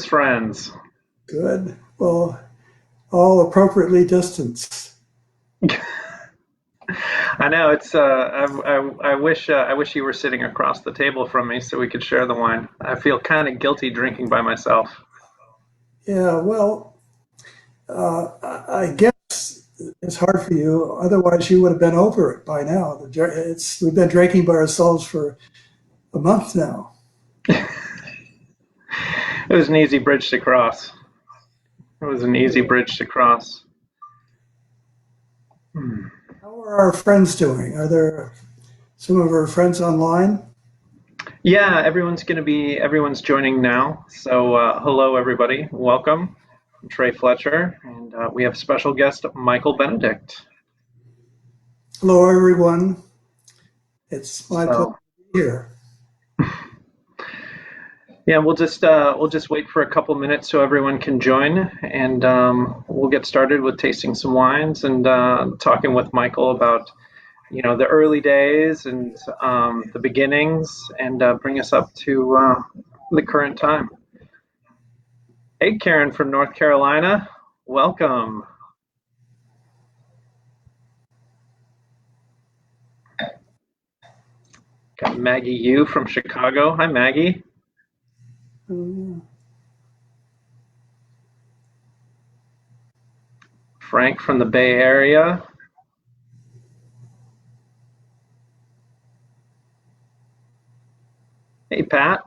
as friends. Good. Well, all appropriately distanced. I know it's. I wish you were sitting across the table from me so we could share the wine. I feel kind of guilty drinking by myself. Yeah, well, I guess it's hard for you. Otherwise, you would have been over it by now. We've been drinking by ourselves for a month now. It was an easy bridge to cross. It was an easy bridge to cross. Hmm. How are our friends doing? Are there some of our friends online? Yeah, everyone's joining now. So hello everybody, welcome. I'm Trey Fletcher, and we have special guest Michael Benedict. Hello, everyone. It's my pleasure So to be here. yeah, we'll just wait for a couple minutes so everyone can join, and we'll get started with tasting some wines and talking with Michael about the early days and the beginnings, and bring us up to the current time. Hey, Karen from North Carolina, welcome. Got Maggie Yu from Chicago. Hi, Maggie. Oh, Frank from the Bay Area. Hey, Pat.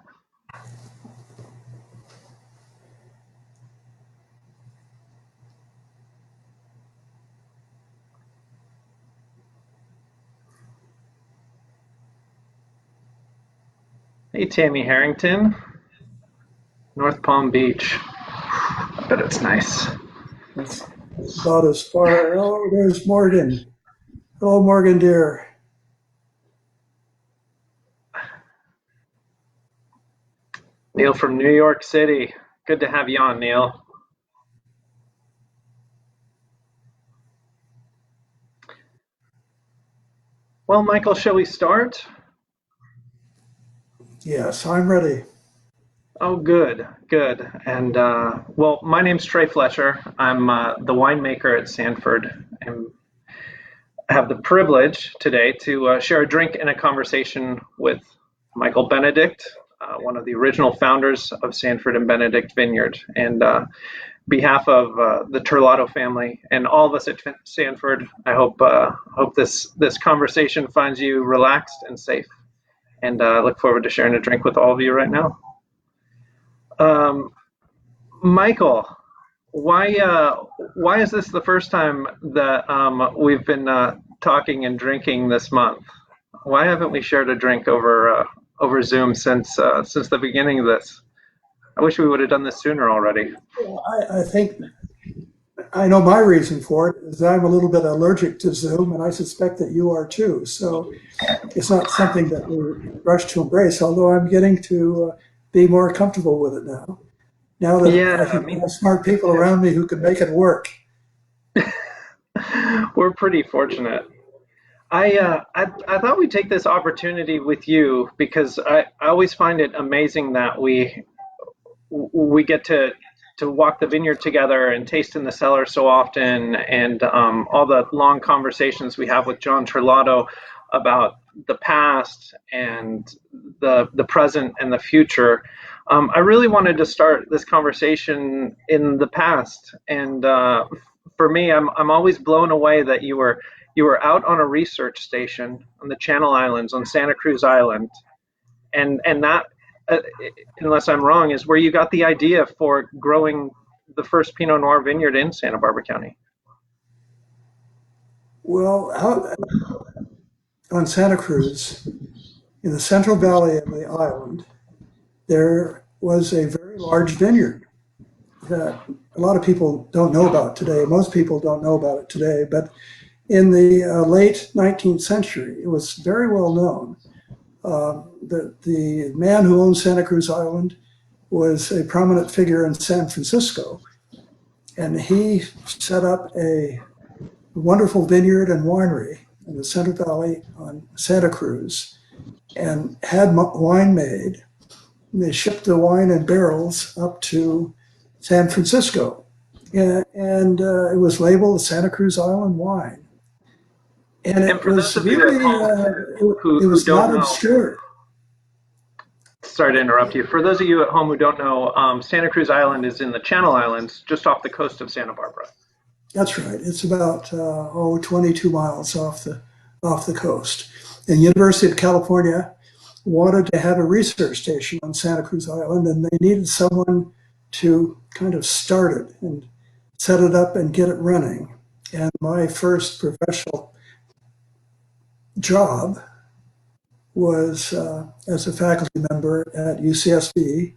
Hey, Tammy Harrington. North Palm Beach. I bet it's nice. that's about as far. Oh, there's Morgan. Hello, Morgan, dear. Neil from New York City. Good to have you on, Neil. Well, Michael, shall we start? Yes, I'm ready. Oh, good, good. And well, my name's Trey Fletcher. I'm the winemaker at Sanford, and I have the privilege today to share a drink and a conversation with Michael Benedict, one of the original founders of Sanford and Benedict Vineyard. And behalf of the Turlato family and all of us at Sanford, I hope this conversation finds you relaxed and safe. And look forward to sharing a drink with all of you right now. Um, Michael, why is this the first time that we've been talking and drinking this month? Why haven't we shared a drink over Zoom since the beginning of this? I wish we would have done this sooner already. Well, I think I know my reason for it is I'm a little bit allergic to Zoom, and I suspect that you are too. So it's not something that we rush to embrace, although I'm getting to be more comfortable with it now. Now that I Yeah, think I me have smart people too. around me who can make it work. We're pretty fortunate. I thought we'd take this opportunity with you because I always find it amazing that we get to walk the vineyard together and taste in the cellar so often, and all the long conversations we have with John Turlato about the past and the present and the future. I really wanted to start this conversation in the past, and for me, I'm always blown away that you were out on a research station on the Channel Islands on Santa Cruz Island, and that, uh, unless I'm wrong, is where you got the idea for growing the first Pinot Noir vineyard in Santa Barbara County. Well, out on Santa Cruz, in the central valley of the island, there was a very large vineyard that a lot of people don't know about today. Most people don't know about it today, but in the late 19th century, it was very well known. The man who owned Santa Cruz Island was a prominent figure in San Francisco, and he set up a wonderful vineyard and winery in the Central Valley on Santa Cruz and had wine made They shipped the wine in barrels up to San Francisco, and it was labeled Santa Cruz Island wine. And And it for those was of you at really, home it who was don't not know, obscure. sorry to interrupt you. For those of you at home who don't know, Santa Cruz Island is in the Channel Islands, just off the coast of Santa Barbara. That's right. It's about 22 miles off the coast. And University of California wanted to have a research station on Santa Cruz Island, and they needed someone to kind of start it and set it up and get it running. And my first professional job was as a faculty member at UCSB,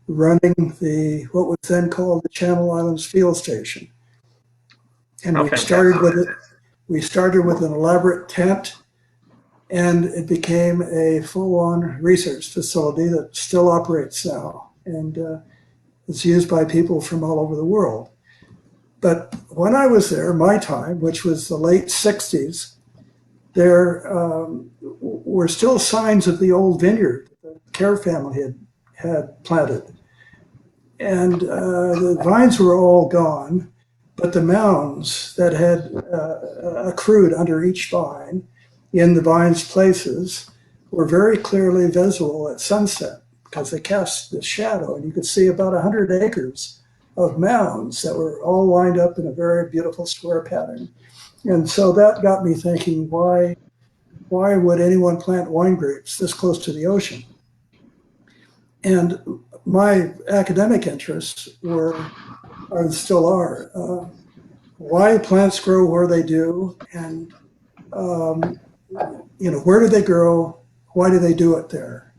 running the what was then called the Channel Islands Field Station. And Oh, we started fantastic. with it. We started with an elaborate tent, and it became a full-on research facility that still operates now, and it's used by people from all over the world. But when I was there, my time, which was the late 60s, there were still signs of the old vineyard that the Kerr family had planted. And the vines were all gone, but the mounds that had accrued under each vine in the vine's places were very clearly visible at sunset because they cast the shadow, and you could see about 100 acres of mounds that were all lined up in a very beautiful square pattern. And so that got me thinking, why would anyone plant wine grapes this close to the ocean? And my academic interests still are why plants grow where they do, and um, where do they grow? Why do they do it there?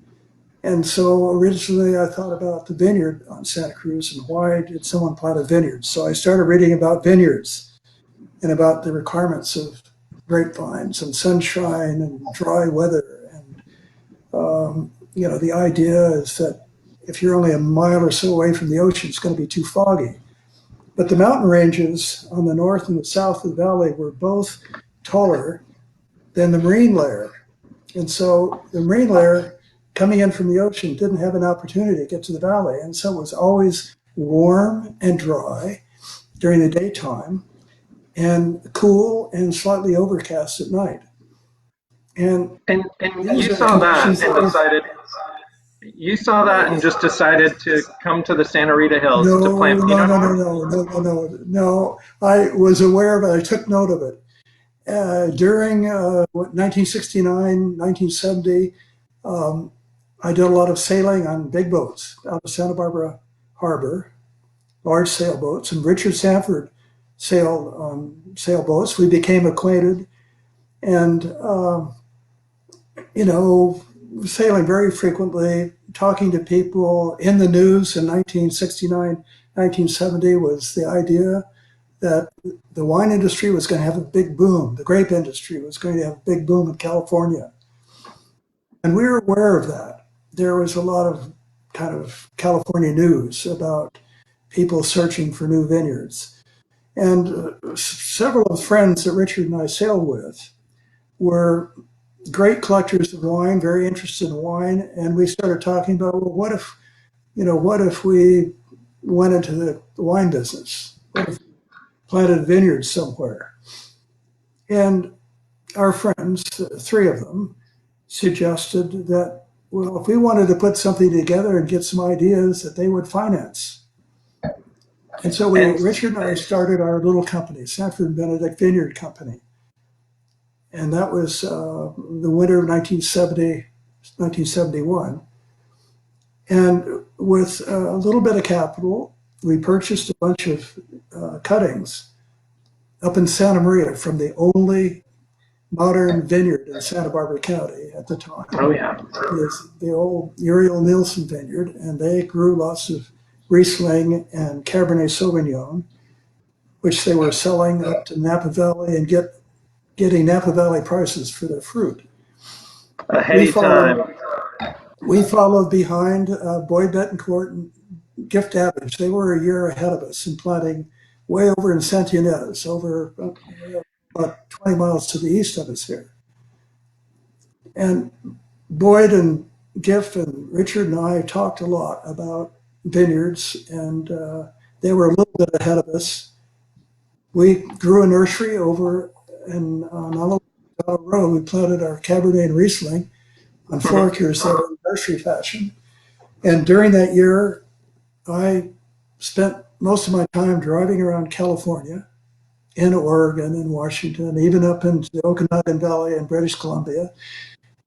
And so originally I thought about the vineyard on Santa Cruz and why did someone plant a vineyard? So I started reading about vineyards and about the requirements of grapevines and sunshine and dry weather. And, the idea is that if you're only a mile or so away from the ocean, it's going to be too foggy. But the mountain ranges on the north and the south of the valley were both taller than the marine layer. And so the marine layer coming in from the ocean didn't have an opportunity to get to the valley. And so it was always warm and dry during the daytime and cool and slightly overcast at night. And And these are conditions that were you saw that and just decided to come to the Santa Rita Hills to no, plant no, Pinot no, no, Noir. no, no, no, no, no. I was aware of it. I took note of it. During 1969, 1970, um, I did a lot of sailing on big boats out of Santa Barbara Harbor, large sailboats, and Richard Sanford sailed on sailboats. We became acquainted, and you know, sailing very frequently, talking to people in the news in 1969, 1970 was the idea that the wine industry was going to have a big boom. The grape industry was going to have a big boom in California. And we were aware of that. There was a lot of kind of California news about people searching for new vineyards. And several of the friends that Richard and I sailed with were great collectors of wine, very interested in wine. And we started talking about, well, what if we went into the wine business? What if we planted vineyards somewhere? And our friends, three of them, suggested that, well, if we wanted to put something together and get some ideas, that they would finance. And so And Richard and I started our little company, Sanford Benedict Vineyard Company. And that was the winter of 1970, 1971. And with a little bit of capital, we purchased a bunch of cuttings up in Santa Maria from the only modern vineyard in Santa Barbara County at the time. oh yeah, Is the old Uriel Nielsen vineyard, and they grew lots of Riesling and Cabernet Sauvignon, which they were selling up to Napa Valley and getting Napa Valley prices for their fruit. a We heady followed time. we followed behind Boyd Betancourt and Gift Abbage. They were a year ahead of us in planting way over in Santa Ynez, over about 20 miles to the east of us here. And Boyd and Giff and Richard and I talked a lot about vineyards, and they were a little bit ahead of us. We grew a nursery over on Alamo Road. We planted our Cabernet and Riesling on 4 acres there in nursery fashion. And during that year, I spent most of my time driving around California, in Oregon and Washington, even up into the Okanagan Valley in British Columbia,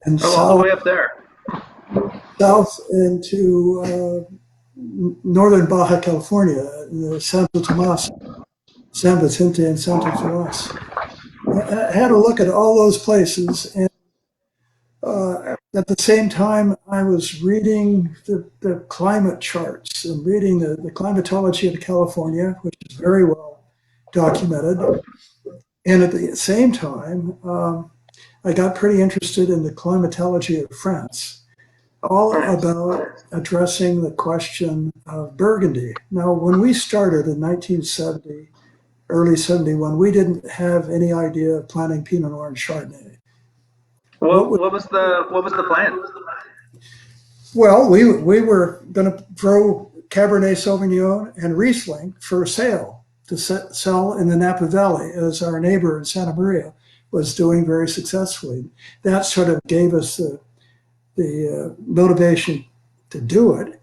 and Oh, all the way up there. south into northern Baja California, the Santo Tomas, San Vicente and Santo Tomas. I had a look at all those places, and at the same time, I was reading the climate charts and reading the climatology of California, which is very well documented. And at the same time, I got pretty interested in the climatology of France, all about addressing the question of Burgundy. Now, when we started in 1970, early 71, we didn't have any idea of planting Pinot Noir and Chardonnay. What was the plan? Well, we were going to grow Cabernet Sauvignon and Riesling for sale to sell in the Napa Valley, as our neighbor in Santa Maria was doing very successfully. That sort of gave us the motivation to do it.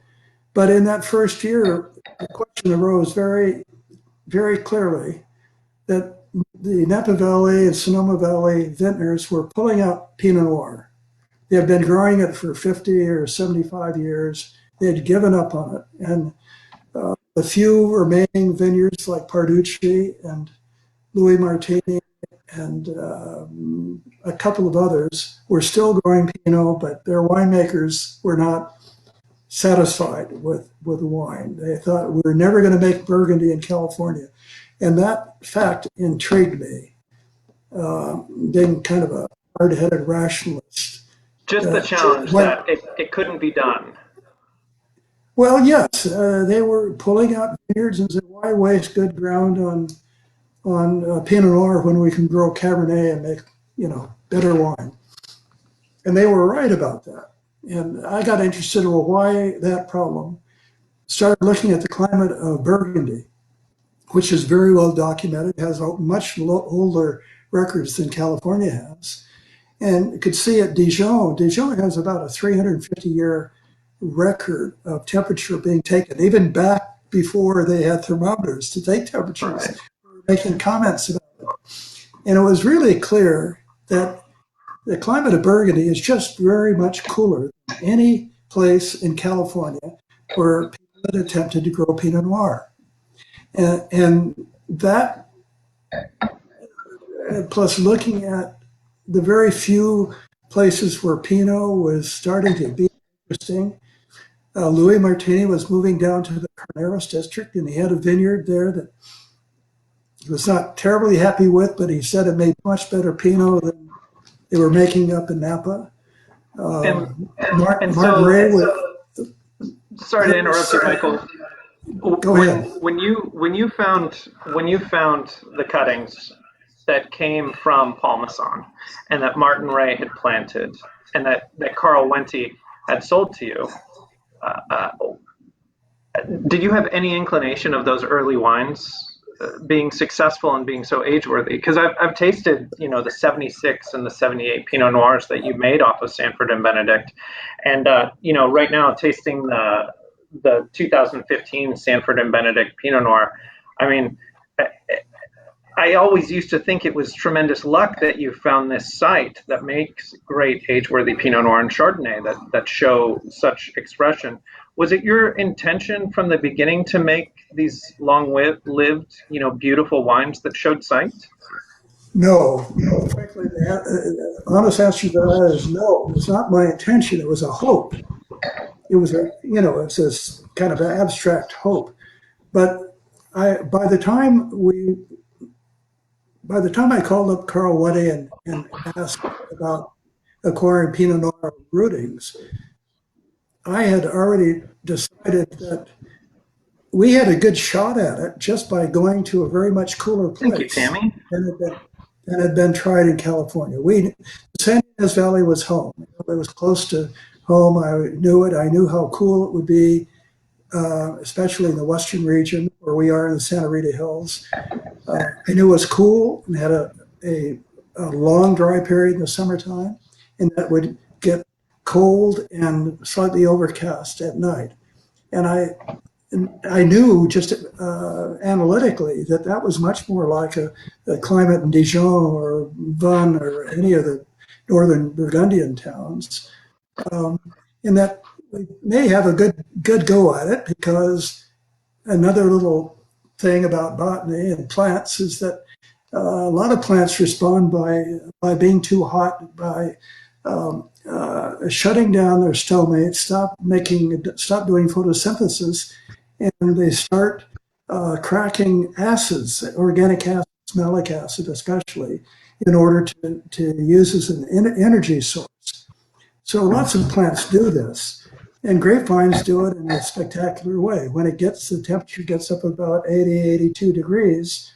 But in that first year, the question arose very, very clearly that the Napa Valley and Sonoma Valley vintners were pulling out Pinot Noir. They had been growing it for 50 or 75 years. They had given up on it. And the few remaining vineyards like Parducci and Louis Martini and a couple of others were still growing Pinot, but their winemakers were not satisfied with the wine. They thought we were never going to make Burgundy in California. And that fact intrigued me, being kind of a hard-headed rationalist. Just the challenge that it couldn't be done. Well, yes, they were pulling out vineyards and said, why waste good ground on Pinot Noir when we can grow Cabernet and make, better wine? And they were right about that. And I got interested in, well, why that problem? Started looking at the climate of Burgundy, which is very well documented, has much older records than California has. And you could see at Dijon. Dijon has about a 350-year record of temperature being taken, even back before they had thermometers to take temperatures. Right. We were making comments about it. And it was really clear that the climate of Burgundy is just very much cooler than any place in California where people had attempted to grow Pinot Noir. And that, plus looking at the very few places where Pinot was starting to be interesting. Louis Martini was moving down to the Carneros district, and he had a vineyard there that he was not terribly happy with, but he said it made much better Pinot than they were making up in Napa. And Martin Ray was. Sorry to interrupt you, Michael. Go ahead. When you found the cuttings that came from Paul Masson and that Martin Ray had planted and that Carl Wente had sold to you, did you have any inclination of those early wines being successful and being so age-worthy? Because I've tasted, the 76 and the 78 Pinot Noirs that you made off of Sanford and Benedict, and right now tasting the 2015 Sanford and Benedict Pinot Noir. I mean, I always used to think it was tremendous luck that you found this site that makes great age-worthy Pinot Noir and Chardonnay that show such expression. Was it your intention from the beginning to make these long-lived, beautiful wines that showed sight? No. Frankly, the honest answer to that is no. It was not my intention. It was a hope. It was it's this kind of an abstract hope. But by the time I called up Carl Wente and asked about acquiring Pinot Noir rootings, I had already decided that we had a good shot at it just by going to a very much cooler place. Thank you, Tammy. than had been tried in California. The San Ynez Valley was home. It was close to home. I knew it. I knew how cool it would be, especially in the western region where we are in the Santa Rita Hills. I knew it was cool and had a long dry period in the summertime, and that would get cold and slightly overcast at night. And I knew just analytically that that was much more like a climate in Dijon or Vannes or any of the northern Burgundian towns. Um, and that we may have a good go at it because another little thing about botany and plants is that a lot of plants respond by being too hot, by shutting down their stomates, stop doing photosynthesis, and they start cracking acids, organic acids, malic acid especially, in order to use as an energy source. So lots of plants do this, and grapevines do it in a spectacular way. When the temperature gets up about 80, 82 degrees,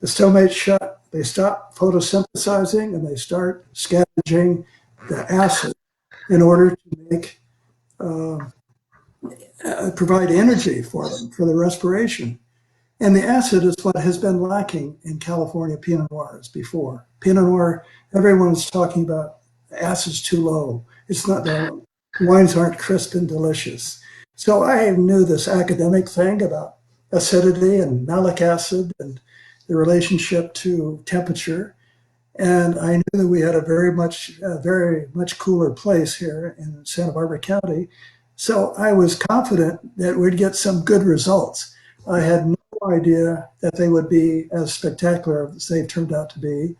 the stomates shut, they stop photosynthesizing, and they start scavenging the acid in order to uh, provide energy for them, for the respiration. And the acid is what has been lacking in California Pinot Noirs before. Pinot Noir, everyone's talking about the acid's too low. It's not, the wines aren't crisp and delicious. So I knew this academic thing about acidity and malic acid and the relationship to temperature. And I knew that we had a very much cooler place here in Santa Barbara County. So I was confident that we'd get some good results. I had no idea that they would be as spectacular as they've turned out to be.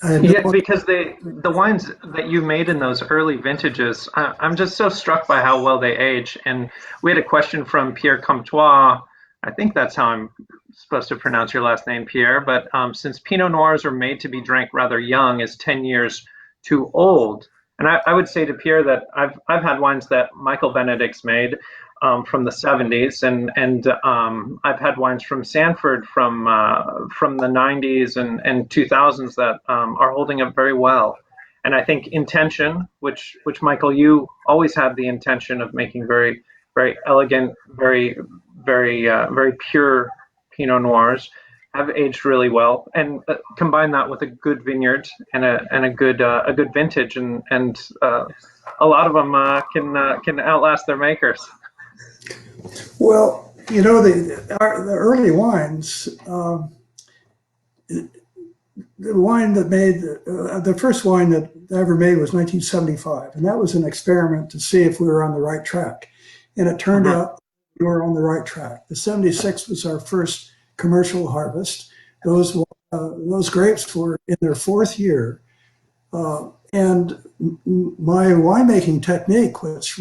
I had no Yeah, because the wines that you made in those early vintages, I'm just so struck by how well they age. And we had a question from Pierre Comtois. I think that's how I'm supposed to pronounce your last name, Pierre. But since Pinot Noirs are made to be drank rather young, is 10 years too old? And I would say to Pierre that I've had wines that Michael Benedict's made from the 70s, and I've had wines from Sanford from the 90s and 2000s that are holding up very well. And I think intention, which Michael, you always had the intention of making very elegant, very pure Pinot Noirs, have aged really well, and combine that with a good vineyard and a good vintage, and a lot of them can outlast their makers. Well, the early wines, the wine that made the first wine that I ever made was 1975, and that was an experiment to see if we were on the right track. And it turned Mhm. out we were on the right track. The 76 was our first commercial harvest. Those grapes were in their fourth year, and my winemaking technique, which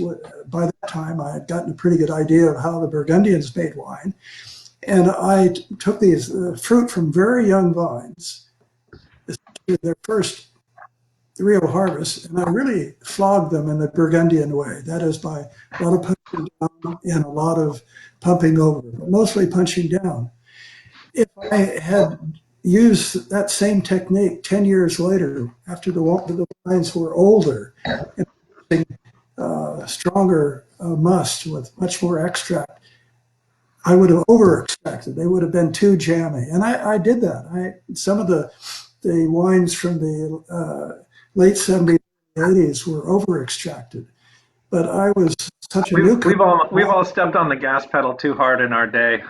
by that time I had gotten a pretty good idea of how the Burgundians made wine, and I took these fruit from very young vines, their first real harvest, and I really flogged them in the Burgundian way. That is by a lot of punching down and a lot of pumping over, but mostly punching down. If I had used that same technique 10 years later, after the wines were older and stronger must with much more extract, I would have over extracted. They would have been too jammy. And I did that. Some of the wines from the late 70s, 80s were over extracted. But I was such a newcomer. We've all stepped on the gas pedal too hard in our day.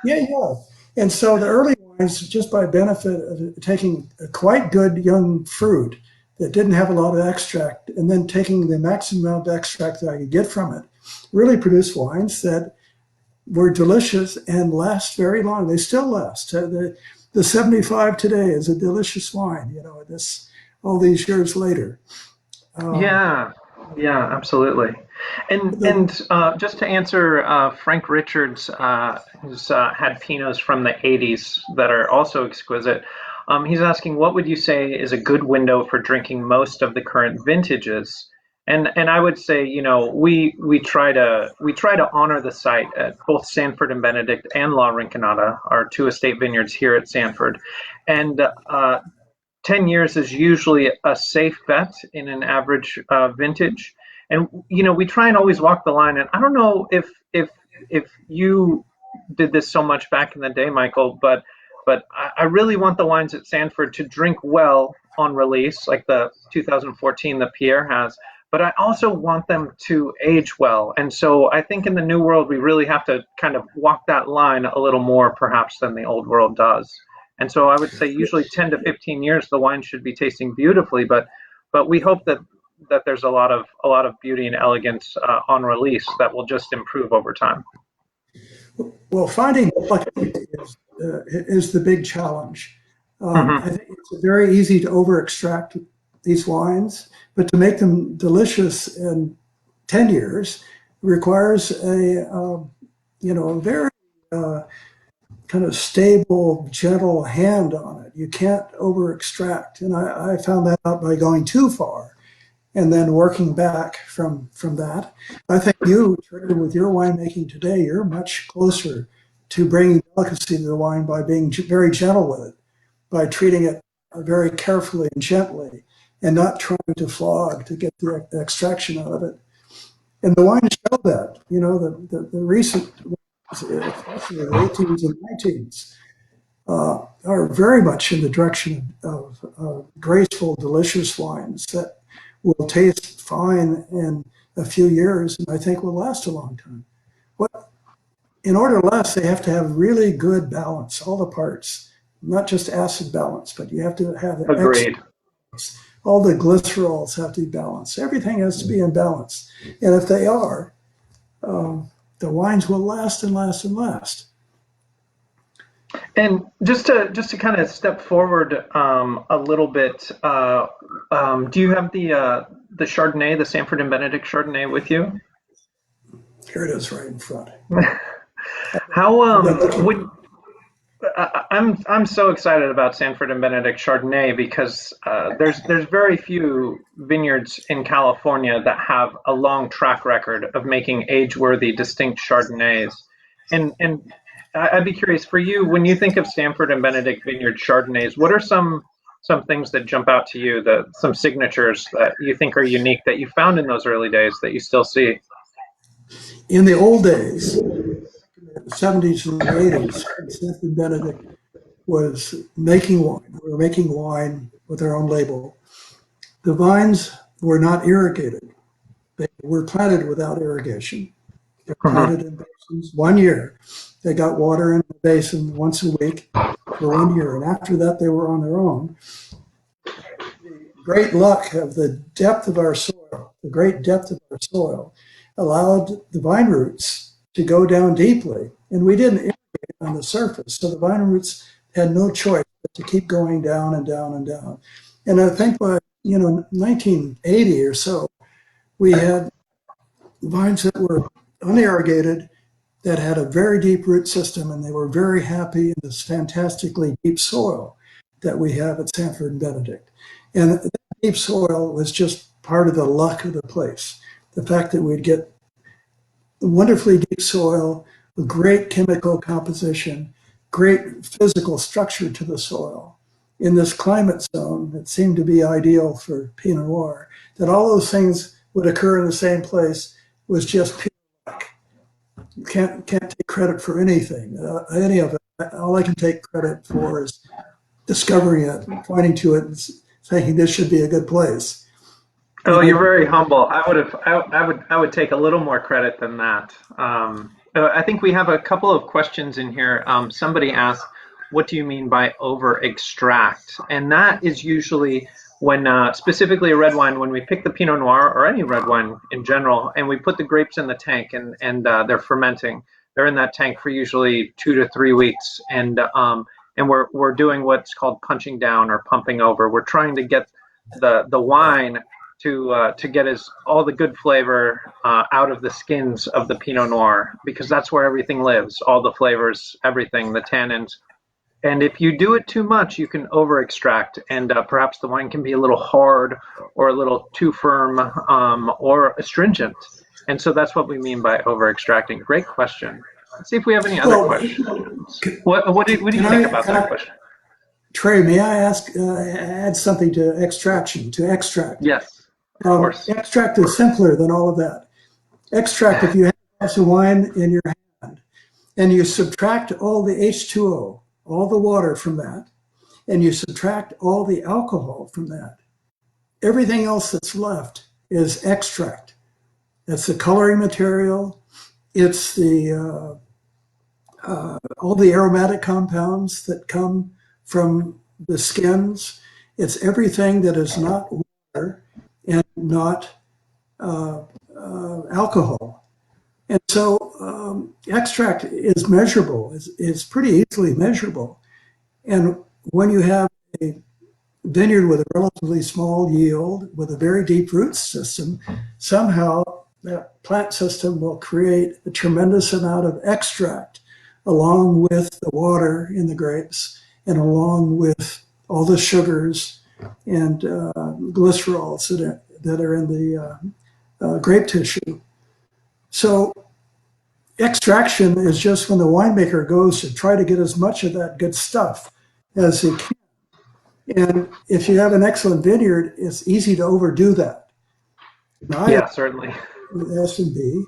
Yeah, yeah. And so the early wines, just by benefit of taking a quite good young fruit that didn't have a lot of extract and then taking the maximum amount of extract that I could get from it, really produced wines that were delicious and last very long. They still last. The 75 today is a delicious wine, all these years later. Um, Yeah, yeah, absolutely. the, And just to answer Frank Richards, who's had Pinots from the 80s that are also exquisite. He's asking, what would you say is a good window for drinking most of the current vintages? And I would say, we try to honor the site at both Sanford and Benedict and La Rinconada, our two estate vineyards here at Sanford, and 10 years is usually a safe bet in an average vintage. And we try and always walk the line. And I don't know if you did this so much back in the day, Michael, but I really want the wines at Sanford to drink well on release, like the 2014 that Pierre has. But I also want them to age well. And so I think in the new world, we really have to kind of walk that line a little more, perhaps, than the old world does. And so I would say usually 10 to 15 years, the wine should be tasting beautifully. But we hope that there's a lot of beauty and elegance on release that will just improve over time. Well, finding delicacy is the big challenge. Hmm. I think it's very easy to over extract these wines, but to make them delicious in 10 years requires a very kind of stable, gentle hand on it. You can't over extract. And I found that out by going too far and then working back from that. I think you, Trey, with your winemaking today, you're much closer to bringing delicacy to the wine by being very gentle with it, by treating it very carefully and gently, and not trying to flog to get the extraction out of it. And the wines show that. The recent, especially the 18s and 19s, are very much in the direction of graceful, delicious wines that will taste fine in a few years, and I think will last a long time. What In order to last, they have to have really good balance, all the parts, not just acid balance, but you have to have the Agreed. all the glycerols have to be balanced. Everything has to be in balance, and if they are, the wines will last and last and last. And just to kind of step forward a little bit, do you have the Chardonnay, the Sanford and Benedict Chardonnay, with you? Here it is, right in front. How I've been looking. would I'm so excited about Sanford and Benedict Chardonnay because there's very few vineyards in California that have a long track record of making age-worthy, distinct Chardonnays. And I'd be curious for you when you think of Sanford and Benedict Vineyard Chardonnays, what are some things that jump out to you, that some signatures that you think are unique that you found in those early days that you still see? In the old days, the 70s and the 80s, Sanford Benedict was making wine. We were making wine with our own label. The vines were not irrigated. They were planted without irrigation. They're Hmm. planted in basins 1 year. They got water in the basin once a week for 1 year. And after that, they were on their own. Great luck of the depth of our soil, the great depth of our soil, allowed the vine roots to go down deeply. And we didn't irrigate on the surface. So the vine roots had no choice but to keep going down and down and down. And I think by 1980 or so, we had vines that were unirrigated that had a very deep root system, and they were very happy in this fantastically deep soil that we have at Sanford and Benedict. And that deep soil was just part of the luck of the place. The fact that we'd get wonderfully deep soil, with great chemical composition, great physical structure to the soil in this climate zone that seemed to be ideal for Pinot Noir, that all those things would occur in the same place was just pure luck. You can't take credit for anything, any of it. All I can take credit for is discovering it, pointing to it, and thinking this should be a good place. Oh, And you're I, very humble. I would take a little more credit than that. I think we have a couple of questions in here. Somebody asked, "What do you mean by over extract?" And that is usually when, specifically a red wine, when we pick the Pinot Noir or any red wine in general, and we put the grapes in the tank and they're fermenting. They're in that tank for usually 2 to 3 weeks, and we're doing what's called punching down or pumping over. We're trying to get the wine to get all the good flavor out of the skins of the Pinot Noir because that's where everything lives, all the flavors, everything, the tannins. And if you do it too much, you can over extract, and perhaps the wine can be a little hard or a little too firm or astringent. And so that's what we mean by over extracting. Great question. Let's see if we have any other well, questions. What do you can think I, about can that I, question? Trey, may I ask, add something to extraction, to extract? Yes, of course. Extract is simpler than all of that. Extract, if you have a glass of wine in your hand and you subtract all the H2O, all the water from that, and you subtract all the alcohol from that, everything else that's left is extract. That's the coloring material. It's the all the aromatic compounds that come from the skins. It's everything that is not water and not alcohol. And so extract is measurable. It's pretty easily measurable. And when you have a vineyard with a relatively small yield, with a very deep root system, somehow that plant system will create a tremendous amount of extract along with the water in the grapes and along with all the sugars and glycerols that are in the grape tissue. So extraction is just when the winemaker goes to try to get as much of that good stuff as he can. And if you have an excellent vineyard, it's easy to overdo that. Now, Yeah, certainly. S&B,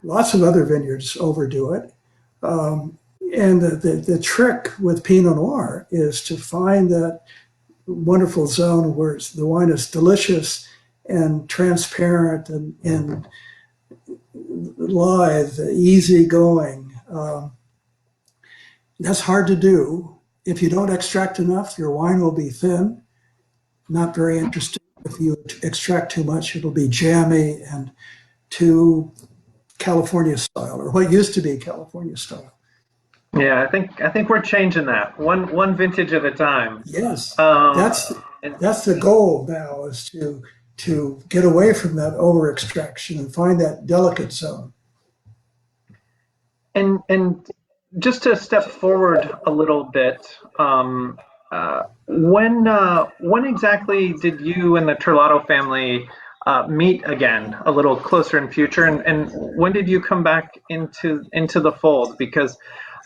lots of other vineyards overdo it. And the trick with Pinot Noir is to find that wonderful zone where the wine is delicious and transparent and lithe, easygoing. That's hard to do. If you don't extract enough, your wine will be thin, not very interesting. If you extract too much, it'll be jammy and too California style, or what used to be California style. Yeah, I think we're changing that one vintage at a time. Yes, Um, that's and that's the goal now, is to get away from that over extraction and find that delicate zone. and just to step forward a little bit, when exactly did you and the Terlato family meet again, a little closer in future, and when did you come back into the fold? Because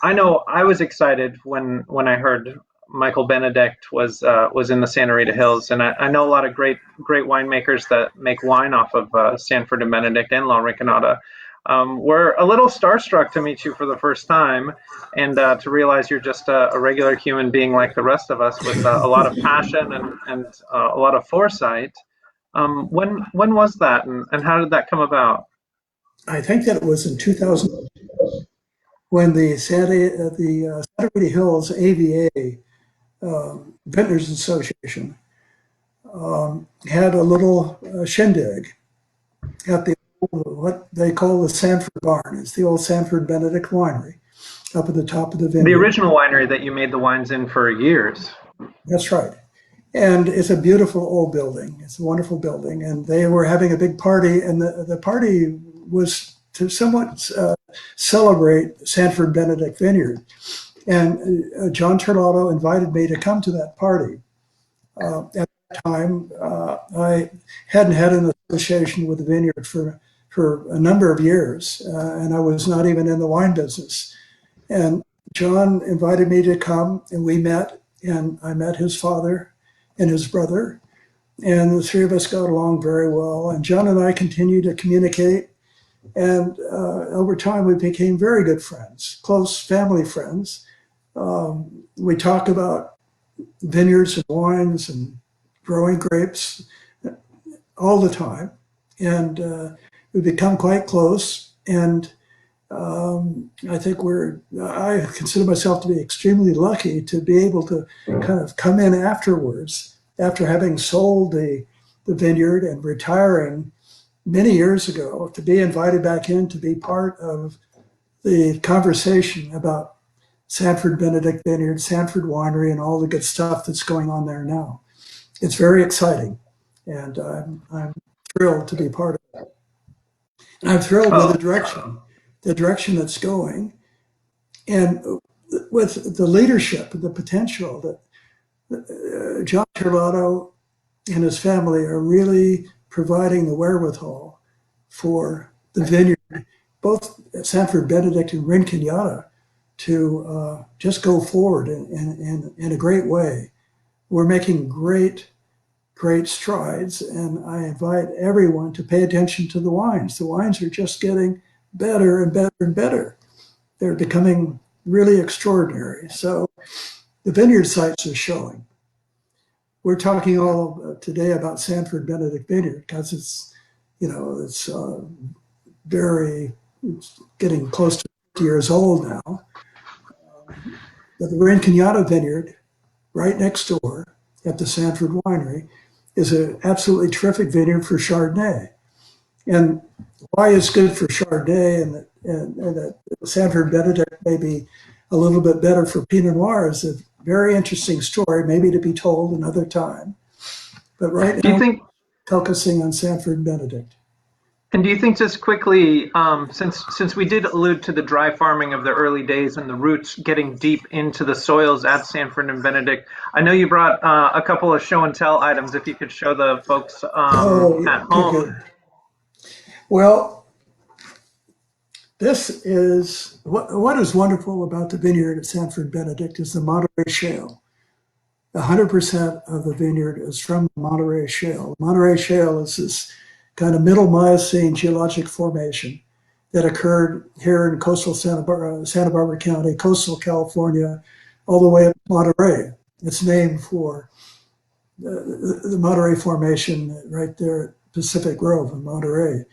I know I was excited when I heard Michael Benedict was in the Santa Rita Hills, and I know a lot of great winemakers that make wine off of Sanford and Benedict and La Rinconada. We're a little starstruck to meet you for the first time, and to realize you're just a regular human being like the rest of us, with a lot of passion and a lot of foresight. When was that, and how did that come about? I think that it was in 2000 when Santa Rita Hills AVA, Vintners Association, had a little shindig at the what they call the Sanford Barn. It's the old Sanford Benedict Winery up at the top of the The vineyard. original winery that you made the wines in for years. That's right. And it's a beautiful old building. It's a wonderful building. And they were having a big party, and the party was to somewhat celebrate Sanford Benedict Vineyard. And John Terlato invited me to come to that party. At that time, I hadn't had an association with the vineyard for a number of years, and I was not even in the wine business. And John invited me to come, and we met, and I met his father and his brother, and the three of us got along very well. And John and I continued to communicate, and over time we became very good friends, close family friends. We talk about vineyards and wines and growing grapes all the time, and we become quite close. And I think I consider myself to be extremely lucky to be able to kind of come in afterwards, after having sold the vineyard and retiring many years ago, to be invited back in to be part of the conversation about Sanford Benedict Vineyard, Sanford Winery, and all the good stuff that's going on there now. It's very exciting, and I'm thrilled to be part of it. And I'm thrilled with Oh, the direction that's going, and with the leadership and the potential that John Terlato and his family are really providing the wherewithal for the vineyard, both Sanford Benedict and Rinconada, to just go forward in a great way. We're making great great strides, and I invite everyone to pay attention to the wines. The wines are just getting better and better and better. They're becoming really extraordinary. So the vineyard sites are showing. We're talking all today about Sanford Benedict Vineyard because it's very, it's getting close to 50 years old now. But the Rancagnato Vineyard, right next door at the Sanford Winery, is an absolutely terrific vineyard for Chardonnay. And why it's good for Chardonnay and that Sanford Benedict may be a little bit better for Pinot Noir is a very interesting story, maybe to be told another time. But right Do you now, think focusing on Sanford Benedict. And do you think just quickly, since we did allude to the dry farming of the early days and the roots getting deep into the soils at Sanford and Benedict, I know you brought a couple of show and tell items. If you could show the folks Oh, yeah, at okay, home. good. Well, this is what is wonderful about the vineyard at Sanford Benedict is the Monterey Shale. 100% of the vineyard is from the Monterey Shale. The Monterey Shale is this kind of middle Miocene geologic formation that occurred here in coastal Santa Barbara County, coastal California, all the way up to Monterey. It's named for the Monterey Formation right there at Pacific Grove in Monterey.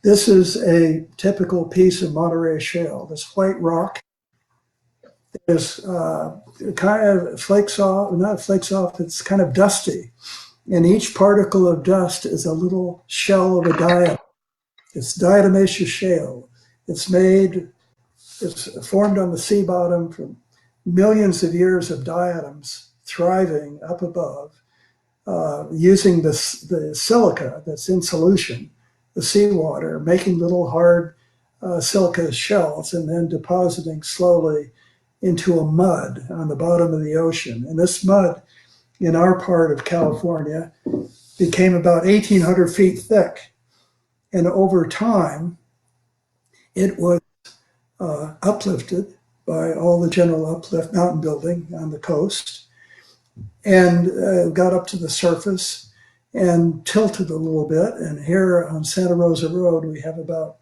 This is a typical piece of Monterey Shale, this white rock is kind of flakes off, not flakes off, it's kind of dusty. And each particle of dust is a little shell of a diatom. It's diatomaceous shale. It's formed on the sea bottom from millions of years of diatoms thriving up above, using the silica that's in solution, the seawater, making little hard silica shells and then depositing slowly into a mud on the bottom of the ocean. And this mud in our part of California became about 1,800 feet thick. And over time, it was uplifted by all the general uplift mountain building on the coast and got up to the surface and tilted a little bit. And here on Santa Rosa Road, we have about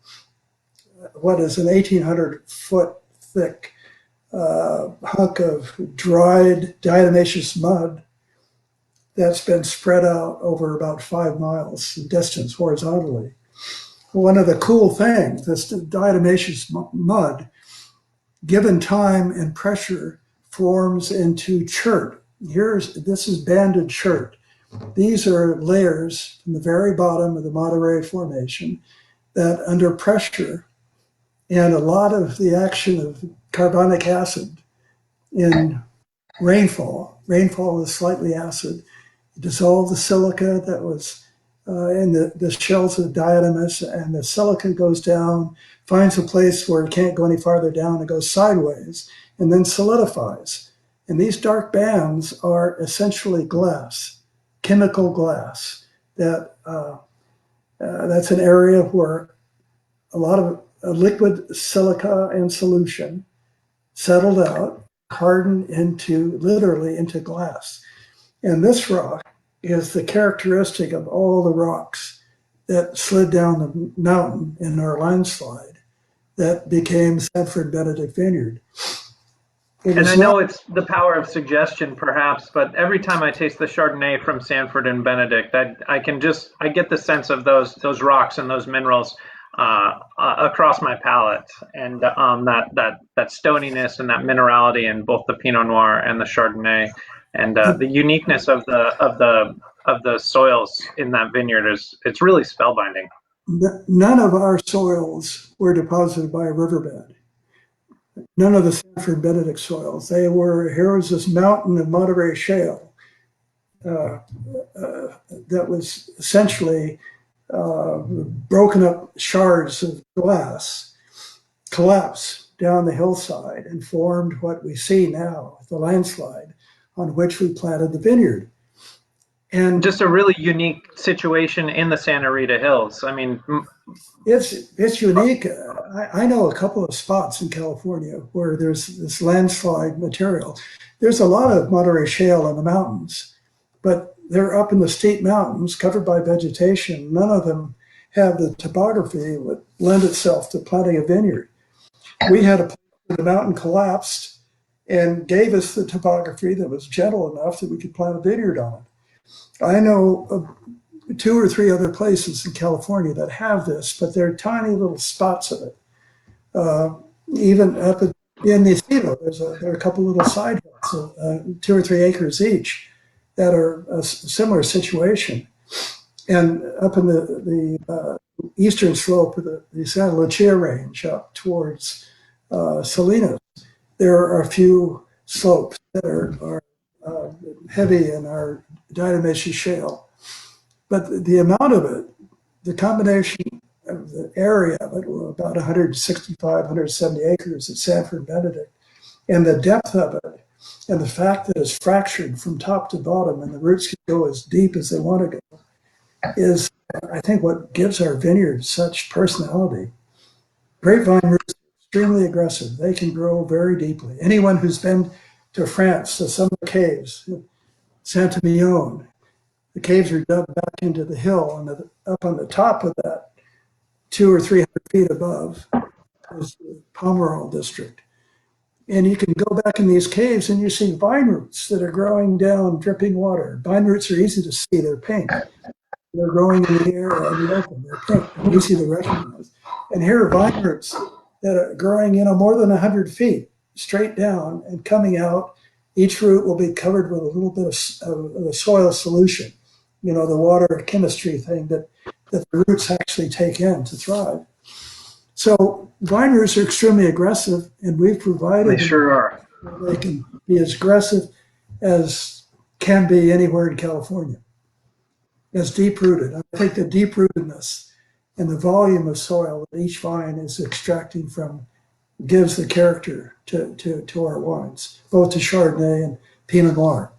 what is an 1,800 foot thick hunk of dried diatomaceous mud that's been spread out over about 5 miles in distance horizontally. One of the cool things, this diatomaceous mud, given time and pressure, forms into chert. This is banded chert. These are layers from the very bottom of the Monterey Formation that under pressure and a lot of the action of carbonic acid in rainfall is slightly acid, dissolve the silica that was in the shells of diatomus, and the silica goes down, finds a place where it can't go any farther down, it goes sideways, and then solidifies. And these dark bands are essentially glass, chemical glass. That's an area where a lot of liquid silica in solution settled out, hardened literally into glass. And this rock is the characteristic of all the rocks that slid down the mountain in our landslide that became Sanford Benedict Vineyard. And I know it's the power of suggestion, perhaps, but every time I taste the Chardonnay from Sanford and Benedict, I get the sense of those rocks and those minerals across my palate, and that stoniness and that minerality in both the Pinot Noir and the Chardonnay, and the uniqueness of the soils in that vineyard it's really spellbinding. None of our soils were deposited by a riverbed. None of the Sanford Benedict soils. Here was this mountain of Monterey Shale that was essentially broken up shards of glass, collapsed down the hillside and formed what we see now, the landslide on which we planted the vineyard. And just a really unique situation in the Santa Rita Hills. I mean, it's unique. I know a couple of spots in California where there's this landslide material. There's a lot of Monterey Shale in the mountains, but they're up in the steep mountains covered by vegetation. None of them have the topography that would lend itself to planting a vineyard. We had a place where the mountain collapsed and gave us the topography that was gentle enough that we could plant a vineyard on it. I know of two or three other places in California that have this, but they're tiny little spots of it. Uh, Even up in the Encino, there are a couple little side hills, 2 or 3 acres each, that are a similar situation. And up in the eastern slope of the Santa Lucia range up towards Salinas, there are a few slopes that are heavy in our diatomaceous shale. But the amount of it, the combination of the area of it, about 165, 170 acres at Sanford Benedict, and the depth of it, and the fact that it's fractured from top to bottom and the roots can go as deep as they want to go, is, I think, what gives our vineyard such personality. Grapevine roots are extremely aggressive. They can grow very deeply. Anyone who's been to France, to some of the caves, Santa Mignone, the caves are dug back into the hill, and up on the top of that, 200 or 300 feet above, is the Pomerol district. And you can go back in these caves and you see vine roots that are growing down dripping water. Vine roots are easy to see, they're pink. They're growing in the air or in the open, they're pink, they're easy to recognize. And here are vine roots that are growing, more than 100 feet straight down and coming out. Each root will be covered with a little bit of a soil solution, the water chemistry thing that the roots actually take in to thrive. So vine roots are extremely aggressive, and we've provided They sure are. they can be as aggressive as can be anywhere in California, as deep rooted. I think the deep rootedness and the volume of soil that each vine is extracting from gives the character to our wines, both to Chardonnay and Pinot Noir.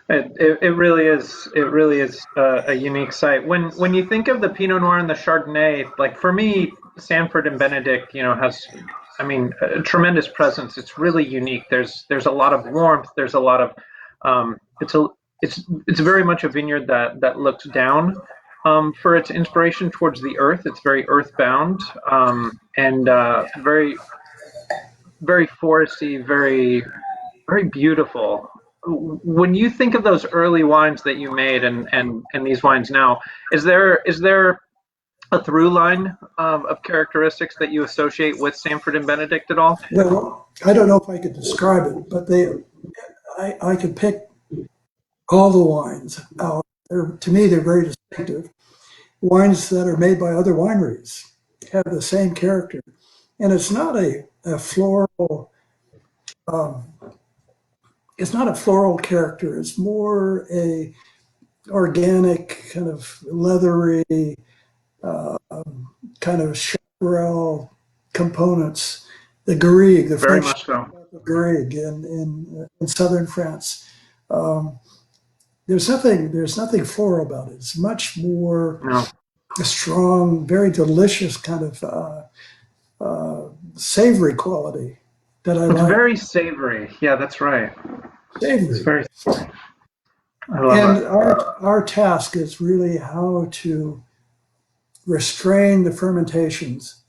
It really is. It really is a unique site. When you think of the Pinot Noir and the Chardonnay, like for me, Sanford and Benedict, has, I mean, a tremendous presence. It's really unique. There's a lot of warmth. There's a lot of it's very much a vineyard that looks down for its inspiration towards the earth. It's very earthbound and very very foresty, very beautiful. When you think of those early wines that you made and these wines now, is there a through line of characteristics that you associate with Sanford and Benedict at all? Well, I don't know if I could describe it, but I could pick all the wines out. To me, they're very distinctive. Wines that are made by other wineries have the same character, and it's not a floral. Um, it's not a floral character. It's more a organic, kind of leathery, uh, kind of chaparral components. The garrigue, the Very French much so. garrigue in southern France. Um, there's nothing floral about it. It's much more No, a strong, very delicious kind of savory quality that I it's like. very savory. Yeah, that's right. It's Savory. very. I love And it. our task is really how to restrain the fermentations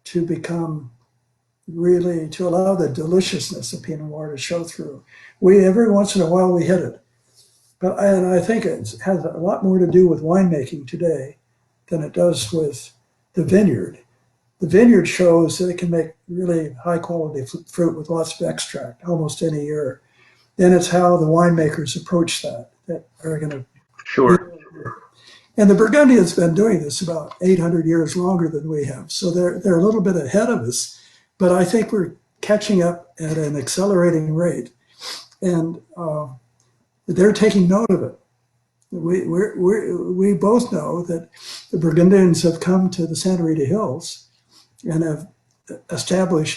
to become really to allow the deliciousness of Pinot Noir to show through. We every once in a while we hit it, and I think it has a lot more to do with winemaking today than it does with the vineyard. The vineyard shows that it can make really high quality fruit with lots of extract almost any year. Then it's how the winemakers approach that are going to. Sure. And the Burgundians been doing this about 800 years longer than we have, so they're a little bit ahead of us. But I think we're catching up at an accelerating rate, and they're taking note of it. We both know that the Burgundians have come to the Santa Rita Hills and have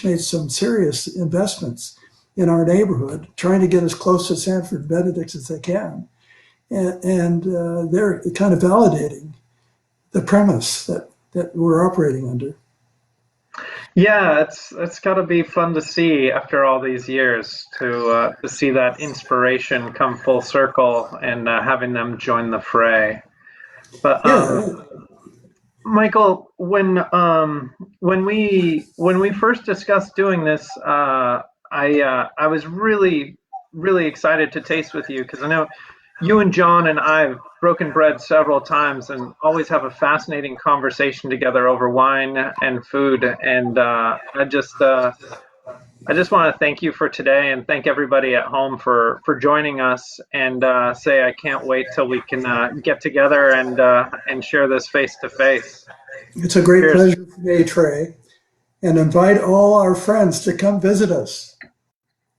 made some serious investments in our neighborhood, trying to get as close to Sanford Benedict as they can. And they're kind of validating the premise that we're operating under. Yeah, it's got to be fun to see after all these years to see that inspiration come full circle and having them join the fray. But Yeah, Michael, when we first discussed doing this, I was really excited to taste with you because I know you and John and I've broken bread several times and always have a fascinating conversation together over wine and food. And I just want to thank you for today and thank everybody at home for joining us and say I can't wait till we can get together and share this face to face. it's a great Cheers. pleasure for me, Trey, and invite all our friends to come visit us.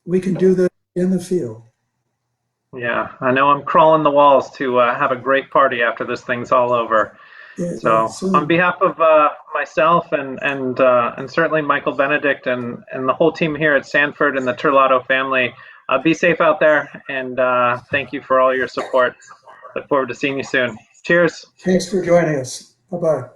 We can do this in the field. Yeah, I know I'm crawling the walls to have a great party after this thing's all over. Yeah, So, on soon. behalf of myself and certainly Michael Benedict and the whole team here at Sanford and the Turlato family, be safe out there and thank you for all your support. Look forward to seeing you soon. Cheers. Thanks for joining us. Bye bye.